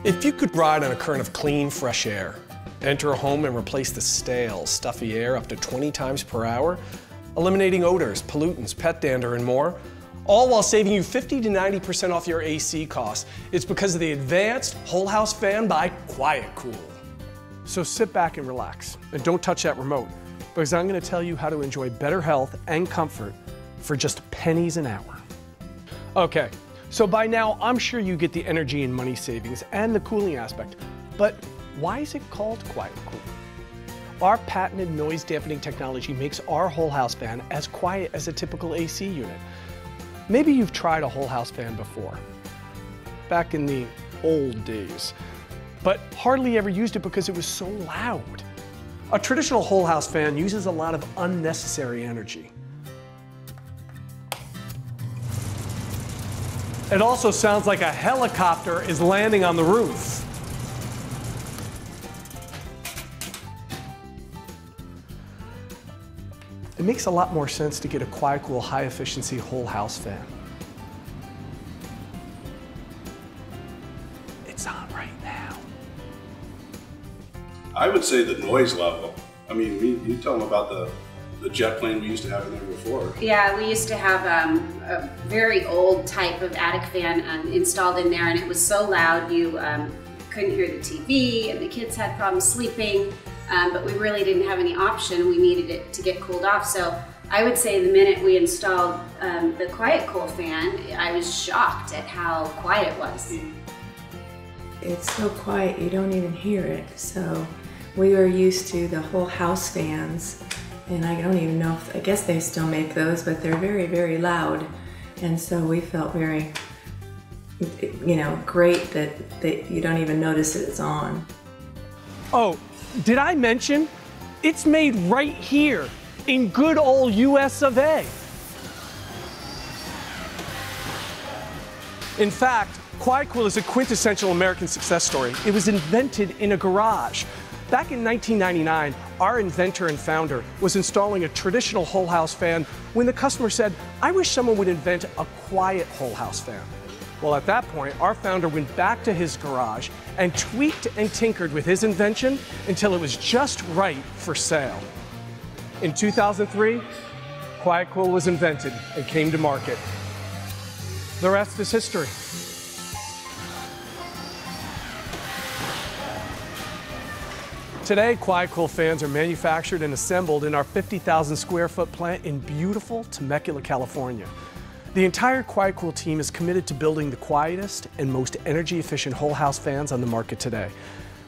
If you could ride on a current of clean, fresh air, enter a home and replace the stale, stuffy air up to 20 times per hour, eliminating odors, pollutants, pet dander, and more, all while saving you 50 to 90% off your AC costs, it's because of the advanced whole house fan by QuietCool. So sit back and relax, and don't touch that remote, because I'm going to tell you how to enjoy better health and comfort for just pennies an hour. Okay, so by now I'm sure you get the energy and money savings and the cooling aspect, but why is it called QuietCool? Our patented noise dampening technology makes our whole house fan as quiet as a typical AC unit. Maybe you've tried a whole house fan before, back in the old days, but hardly ever used it because it was so loud. A traditional whole house fan uses a lot of unnecessary energy. It also sounds like a helicopter is landing on the roof. It makes a lot more sense to get a QuietCool high-efficiency whole house fan. It's on right now. I would say the noise level. I mean, you tell them about the jet plane we used to have in there before. Yeah, we used to have a very old type of attic fan installed in there, and it was so loud you couldn't hear the TV, and the kids had problems sleeping, but we really didn't have any option. We needed it to get cooled off. So I would say the minute we installed the QuietCool fan, I was shocked at how quiet it was. It's so quiet you don't even hear it. So we were used to the whole house fans. And I don't even know if, I guess they still make those, but they're very, very loud. And so we felt very, great that you don't even notice that it's on. Oh, did I mention? It's made right here in good old US of A. In fact, QuietCool is a quintessential American success story. It was invented in a garage. Back in 1999, our inventor and founder was installing a traditional whole house fan when the customer said, "I wish someone would invent a quiet whole house fan." Well, at that point, our founder went back to his garage and tweaked and tinkered with his invention until it was just right for sale. In 2003, QuietCool was invented and came to market. The rest is history. Today, QuietCool fans are manufactured and assembled in our 50,000 square foot plant in beautiful Temecula, California. The entire QuietCool team is committed to building the quietest and most energy efficient whole house fans on the market today.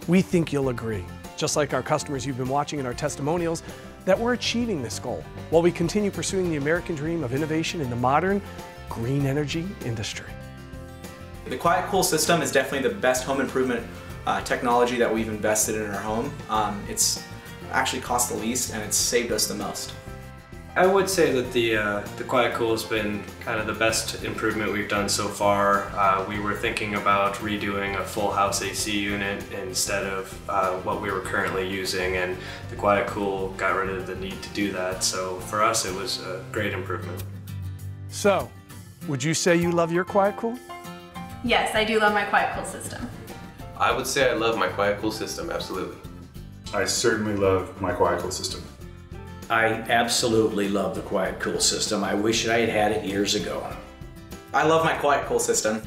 We think you'll agree, just like our customers you've been watching in our testimonials, that we're achieving this goal while we continue pursuing the American dream of innovation in the modern green energy industry. The QuietCool system is definitely the best home improvement technology that we've invested in our home. It's actually cost the least and it's saved us the most. I would say that the QuietCool has been kind of the best improvement we've done so far. We were thinking about redoing a full house AC unit instead of what we were currently using, and the QuietCool got rid of the need to do that. So for us, it was a great improvement. So, would you say you love your QuietCool? Yes, I do love my QuietCool system. I would say I love my QuietCool system, absolutely. I certainly love my QuietCool system. I absolutely love the QuietCool system. I wish I had had it years ago. I love my QuietCool system.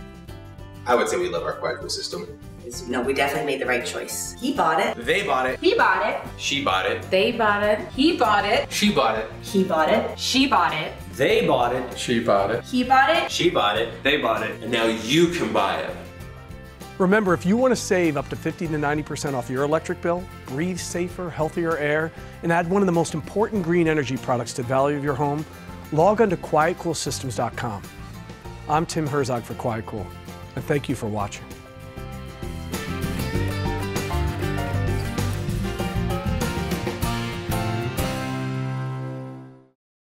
I would say we love our QuietCool system. No, we definitely made the right choice. He bought it. They bought it. He bought it. She bought it. They bought it. He bought it. She bought it. He bought it. She bought it. They bought it. She bought it. He bought it. She bought it. They bought it. And now you can buy it. Remember, if you want to save up to 50 to 90% off your electric bill, breathe safer, healthier air, and add one of the most important green energy products to the value of your home, log on to QuietCoolSystems.com. I'm Tim Herzog for QuietCool, and thank you for watching.